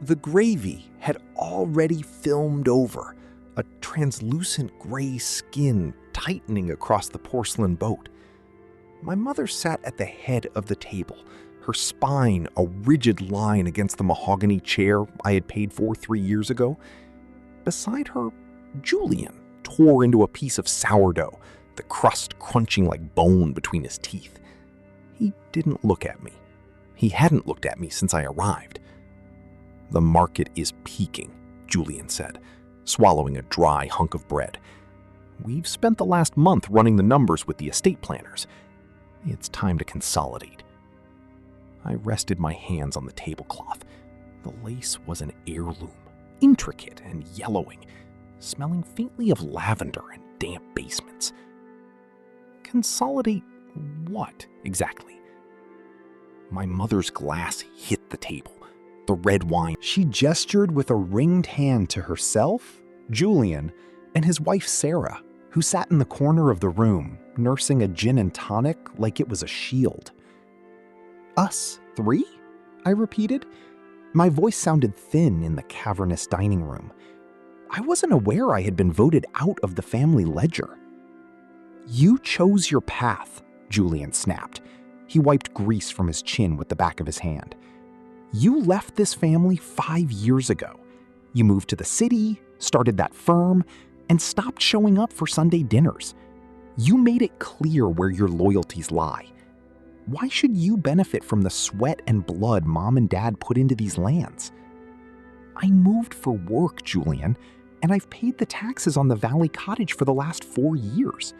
The gravy had already filmed over, a translucent gray skin tightening across the porcelain boat. My mother sat at the head of the table, her spine a rigid line against the mahogany chair I had paid for 3 years ago. Beside her, Julian tore into a piece of sourdough, the crust crunching like bone between his teeth. He didn't look at me. He hadn't looked at me since I arrived. "The market is peaking," Julian said, swallowing a dry hunk of bread. "We've spent the last month running the numbers with the estate planners. It's time to consolidate." I rested my hands on the tablecloth. The lace was an heirloom, intricate and yellowing, smelling faintly of lavender and damp basements. Consolidate what, exactly? My mother's glass hit the table. The red wine. She gestured with a ringed hand to herself, Julian, and his wife Sarah, who sat in the corner of the room, nursing a gin and tonic like it was a shield. "Us 3?" I repeated. My voice sounded thin in the cavernous dining room. I wasn't aware I had been voted out of the family ledger. "You chose your path," Julian snapped. He wiped grease from his chin with the back of his hand. "You left this family 5 years ago. You moved to the city, started that firm, and stopped showing up for Sunday dinners. You made it clear where your loyalties lie. Why should you benefit from the sweat and blood Mom and Dad put into these lands?" "I moved for work, Julian, and I've paid the taxes on the Valley Cottage for the last 4 years."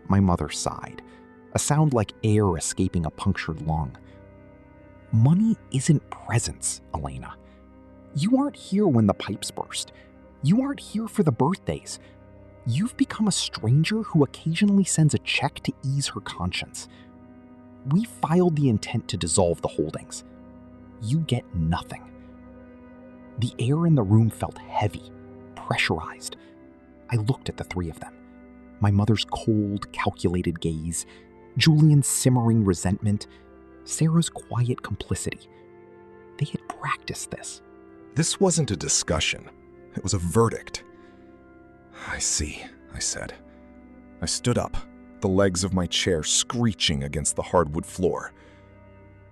My mother sighed, a sound like air escaping a punctured lung. "Money isn't presents, Elena. You aren't here when the pipes burst. You aren't here for the birthdays. You've become a stranger who occasionally sends a check to ease her conscience. We filed the intent to dissolve the holdings. You get nothing." The air in the room felt heavy, pressurized. I looked at the 3 of them. My mother's cold, calculated gaze, Julian's simmering resentment, Sarah's quiet complicity. They had practiced this. This wasn't a discussion. It was a verdict. "I see," I said. I stood up, the legs of my chair screeching against the hardwood floor.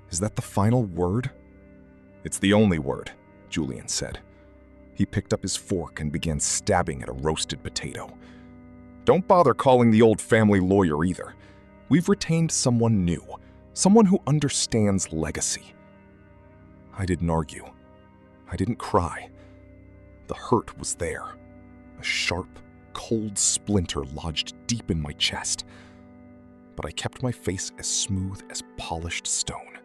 "Is that the final word?" "It's the only word," Julian said. He picked up his fork and began stabbing at a roasted potato. "Don't bother calling the old family lawyer either. We've retained someone new, someone who understands legacy." I didn't argue. I didn't cry. The hurt was there, a sharp, cold splinter lodged deep in my chest. But I kept my face as smooth as polished stone.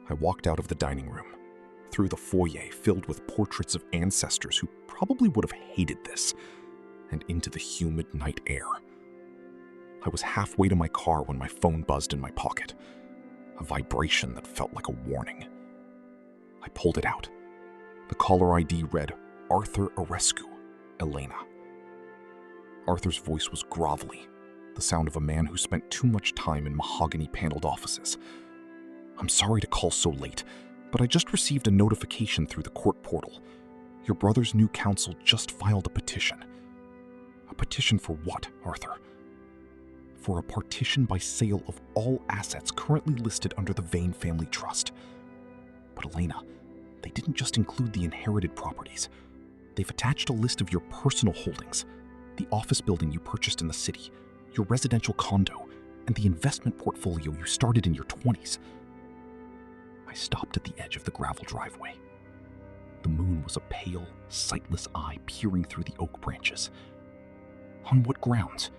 I walked out of the dining room, through the foyer filled with portraits of ancestors who probably would have hated this, and into the humid night air. I was halfway to my car when my phone buzzed in my pocket, a vibration that felt like a warning. I pulled it out. The caller ID read, "Arthur Orescu, Elena." Arthur's voice was grovelly, the sound of a man who spent too much time in mahogany-paneled offices. "I'm sorry to call so late, but I just received a notification through the court portal. Your brother's new counsel just filed a petition." "A petition for what, Arthur?" "For a partition by sale of all assets currently listed under the Vane Family Trust." "But Elena, they didn't just include the inherited properties. They've attached a list of your personal holdings, the office building you purchased in the city, your residential condo, and the investment portfolio you started in your 20s. I stopped at the edge of the gravel driveway. The moon was a pale, sightless eye peering through the oak branches. "On what grounds?"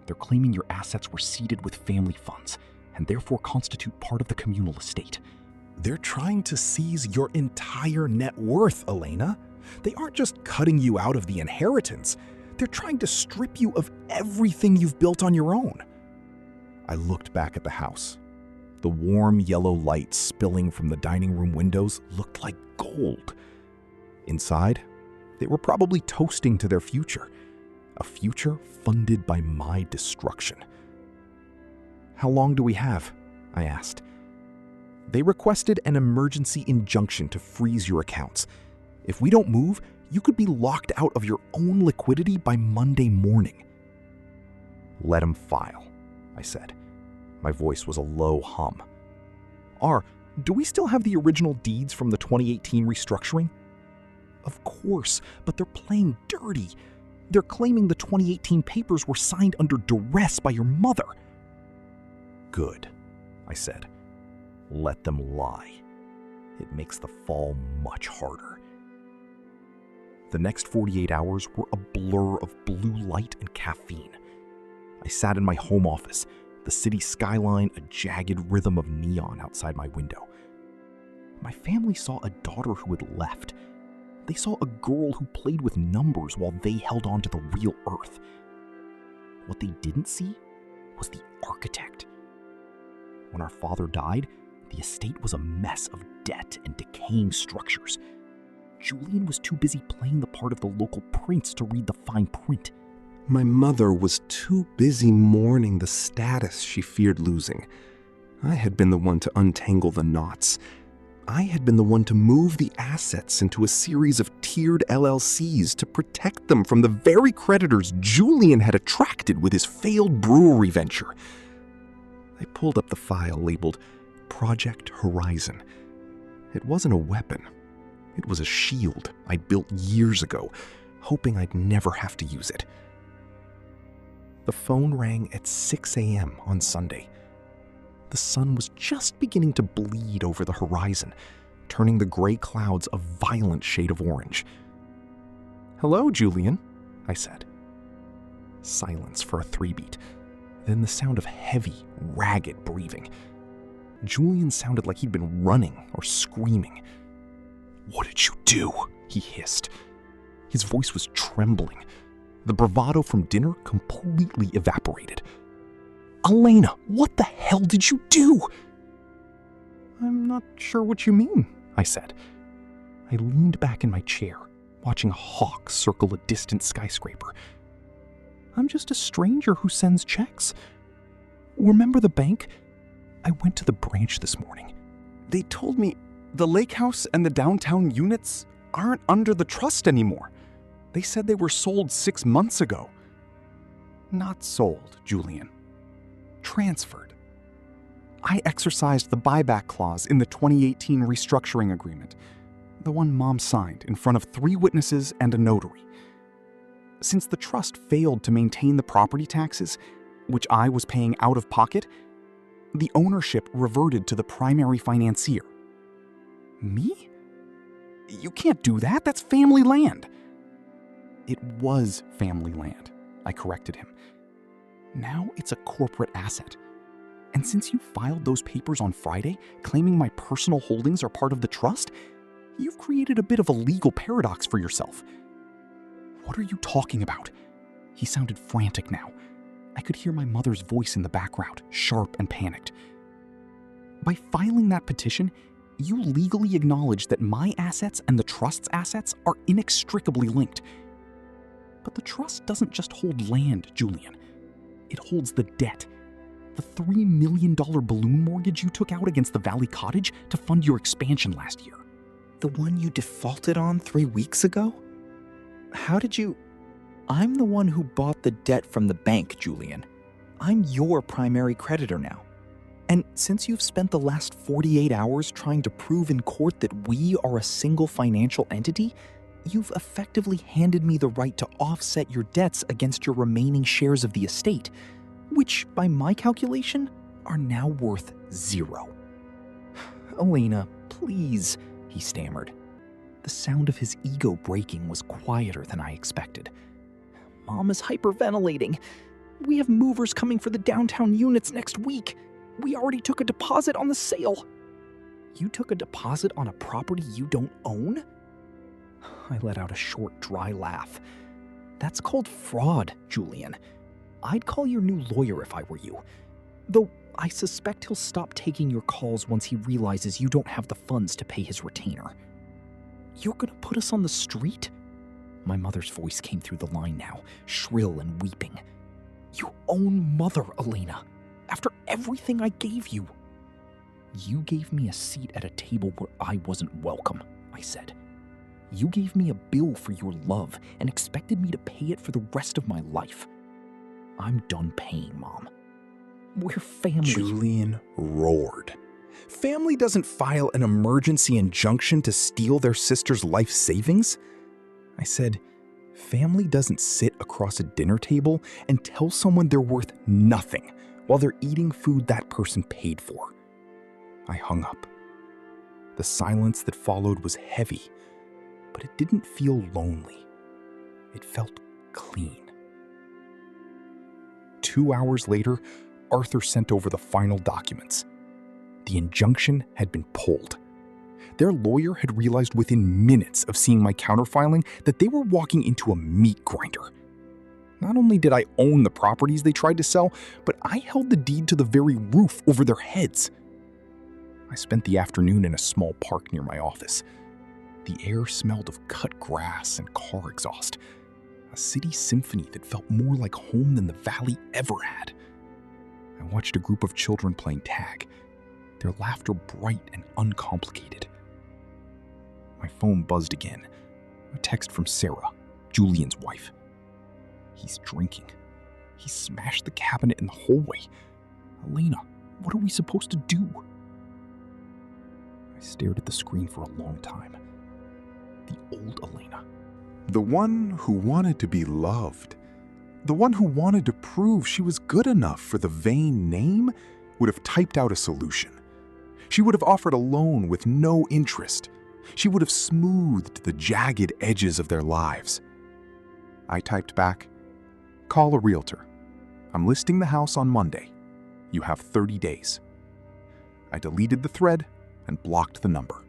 "They're claiming your assets were seeded with family funds and therefore constitute part of the communal estate." They're trying to seize your entire net worth, Elena. They aren't just cutting you out of the inheritance. They're trying to strip you of everything you've built on your own. I looked back at the house. The warm yellow light spilling from the dining room windows looked like gold. Inside, they were probably toasting to their future, a future funded by my destruction. "How long do we have?" I asked. They requested an emergency injunction to freeze your accounts. If we don't move, you could be locked out of your own liquidity by Monday morning." "Let them file," I said. My voice was a low hum. "R, do we still have the original deeds from the 2018 restructuring?" "Of course, but they're playing dirty. They're claiming the 2018 papers were signed under duress by your mother." "Good," I said. "Let them lie. It makes the fall much harder." The next 48 hours were a blur of blue light and caffeine. I sat in my home office, the city skyline a jagged rhythm of neon outside my window. My family saw a daughter who had left. They saw a girl who played with numbers while they held on to the real earth. What they didn't see was the architect. When our father died, the estate was a mess of debt and decaying structures. Julian was too busy playing the part of the local prince to read the fine print. My mother was too busy mourning the status she feared losing. I had been the one to untangle the knots. I had been the one to move the assets into a series of tiered LLCs to protect them from the very creditors Julian had attracted with his failed brewery venture. I pulled up the file labeled Project Horizon. It wasn't a weapon. It was a shield I'd built years ago, hoping I'd never have to use it. The phone rang at 6 a.m. on Sunday. The sun was just beginning to bleed over the horizon, turning the gray clouds a violent shade of orange. "Hello, Julian," I said. Silence for a 3-beat, then the sound of heavy, ragged breathing. Julian sounded like he'd been running or screaming. "What did you do?" he hissed. His voice was trembling. The bravado from dinner completely evaporated. "Elena, what the hell did you do?" "I'm not sure what you mean," I said. I leaned back in my chair, watching a hawk circle a distant skyscraper. "I'm just a stranger who sends checks. Remember the bank? I went to the branch this morning. They told me the lake house and the downtown units aren't under the trust anymore. They said they were sold 6 months ago." "Not sold, Julian. Transferred. I exercised the buyback clause in the 2018 restructuring agreement, the one Mom signed in front of 3 witnesses and a notary. Since the trust failed to maintain the property taxes, which I was paying out of pocket, the ownership reverted to the primary financier." "Me? You can't do that. That's family land." "It was family land," I corrected him. "Now it's a corporate asset. And since you filed those papers on Friday, claiming my personal holdings are part of the trust, you've created a bit of a legal paradox for yourself." "What are you talking about?" He sounded frantic now. I could hear my mother's voice in the background, sharp and panicked. "By filing that petition, you legally acknowledge that my assets and the trust's assets are inextricably linked. But the trust doesn't just hold land, Julian. It holds the debt. The $3 million balloon mortgage you took out against the Valley Cottage to fund your expansion last year." "The one you defaulted on 3 weeks ago? How did you—" "I'm the one who bought the debt from the bank, Julian. I'm your primary creditor now. And since you've spent the last 48 hours trying to prove in court that we are a single financial entity, you've effectively handed me the right to offset your debts against your remaining shares of the estate, which, by my calculation, are now worth 0. "Elena, please," he stammered. The sound of his ego breaking was quieter than I expected. "Mom is hyperventilating. We have movers coming for the downtown units next week. We already took a deposit on the sale." "You took a deposit on a property you don't own?" I let out a short, dry laugh. "That's called fraud, Julian. I'd call your new lawyer if I were you. Though I suspect he'll stop taking your calls once he realizes you don't have the funds to pay his retainer." "You're gonna put us on the street?" My mother's voice came through the line now, shrill and weeping. "Your own mother, Elena. After everything I gave you." "You gave me a seat at a table where I wasn't welcome," I said. "You gave me a bill for your love and expected me to pay it for the rest of my life. I'm done paying, Mom. We're family." Julian roared. Family doesn't file an emergency injunction to steal their sister's life savings? I said, family doesn't sit across a dinner table and tell someone they're worth nothing while they're eating food that person paid for. I hung up. The silence that followed was heavy, but it didn't feel lonely. It felt clean. 2 hours later, Arthur sent over the final documents. The injunction had been pulled. Their lawyer had realized within minutes of seeing my counterfiling that they were walking into a meat grinder. Not only did I own the properties they tried to sell, but I held the deed to the very roof over their heads. I spent the afternoon in a small park near my office. The air smelled of cut grass and car exhaust, a city symphony that felt more like home than the valley ever had. I watched a group of children playing tag, their laughter bright and uncomplicated. My phone buzzed again, a text from Sarah, Julian's wife. "He's drinking. He smashed the cabinet in the hallway. Elena, what are we supposed to do?" I stared at the screen for a long time. The old Elena. The one who wanted to be loved, the one who wanted to prove she was good enough for the vain name, would have typed out a solution. She would have offered a loan with no interest. She would have smoothed the jagged edges of their lives. I typed back, "Call a realtor. I'm listing the house on Monday. You have 30 days. I deleted the thread and blocked the number.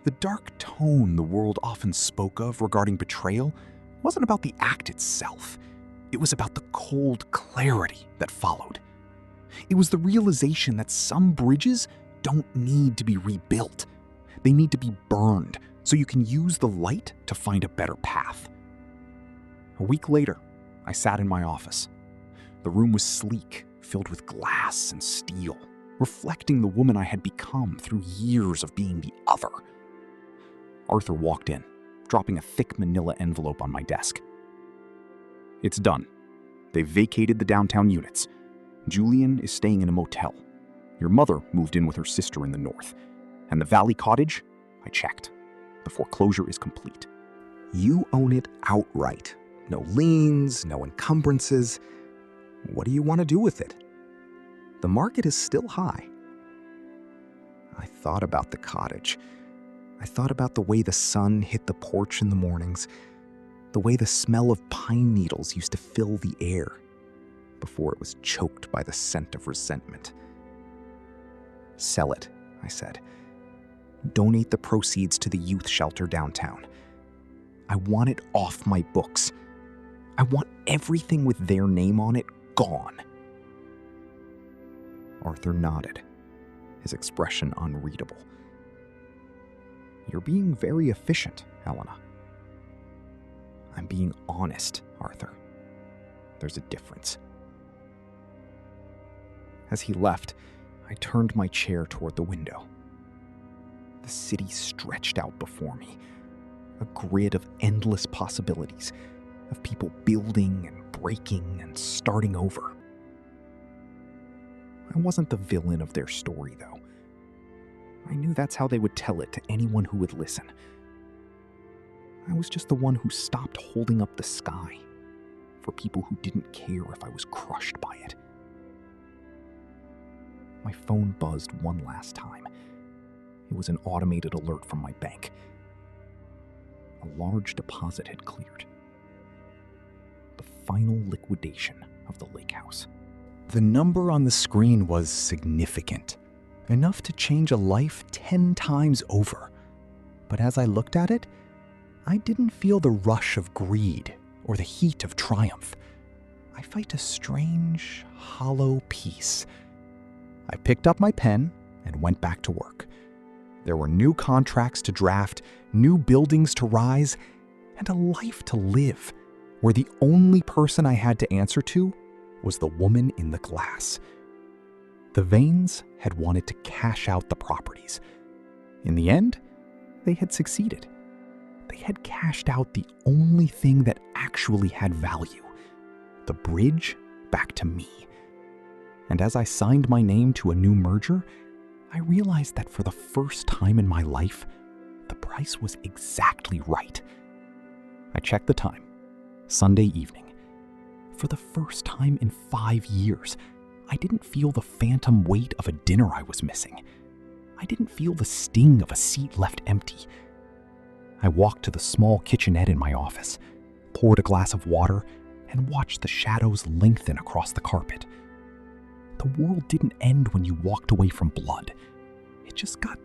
The dark tone the world often spoke of regarding betrayal wasn't about the act itself. It was about the cold clarity that followed. It was the realization that some bridges don't need to be rebuilt. They need to be burned so you can use the light to find a better path. A week later, I sat in my office. The room was sleek, filled with glass and steel, reflecting the woman I had become through years of being the other. Arthur walked in, dropping a thick manila envelope on my desk. "It's done. They've vacated the downtown units. Julian is staying in a motel. Your mother moved in with her sister in the north. And the Valley Cottage, I checked. The foreclosure is complete." You own it outright. No liens, no encumbrances. What do you want to do with it? The market is still high. I thought about the cottage. I thought about the way the sun hit the porch in the mornings, the way the smell of pine needles used to fill the air before it was choked by the scent of resentment. "Sell it," I said. "Donate the proceeds to the youth shelter downtown. I want it off my books. I want everything with their name on it gone." Arthur nodded, his expression unreadable. "You're being very efficient, Helena." "I'm being honest, Arthur. There's a difference." As he left, I turned my chair toward the window. The city stretched out before me, a grid of endless possibilities, of people building and breaking and starting over. I wasn't the villain of their story, though. I knew that's how they would tell it to anyone who would listen. I was just the one who stopped holding up the sky for people who didn't care if I was crushed by it. My phone buzzed one last time. It was an automated alert from my bank. A large deposit had cleared. The final liquidation of the lake house. The number on the screen was significant, enough to change a life 10 times over. But as I looked at it, I didn't feel the rush of greed or the heat of triumph. I felt a strange, hollow peace. I picked up my pen and went back to work. There were new contracts to draft, new buildings to rise, and a life to live, where the only person I had to answer to was the woman in the glass. The Vanes had wanted to cash out the properties. In the end, they had succeeded. They had cashed out the only thing that actually had value, the bridge back to me. And as I signed my name to a new merger, I realized that for the first time in my life, the price was exactly right. I checked the time, Sunday evening. For the first time in 5 years, I didn't feel the phantom weight of a dinner I was missing. I didn't feel the sting of a seat left empty. I walked to the small kitchenette in my office, poured a glass of water, and watched the shadows lengthen across the carpet. The world didn't end when you walked away from blood. It just got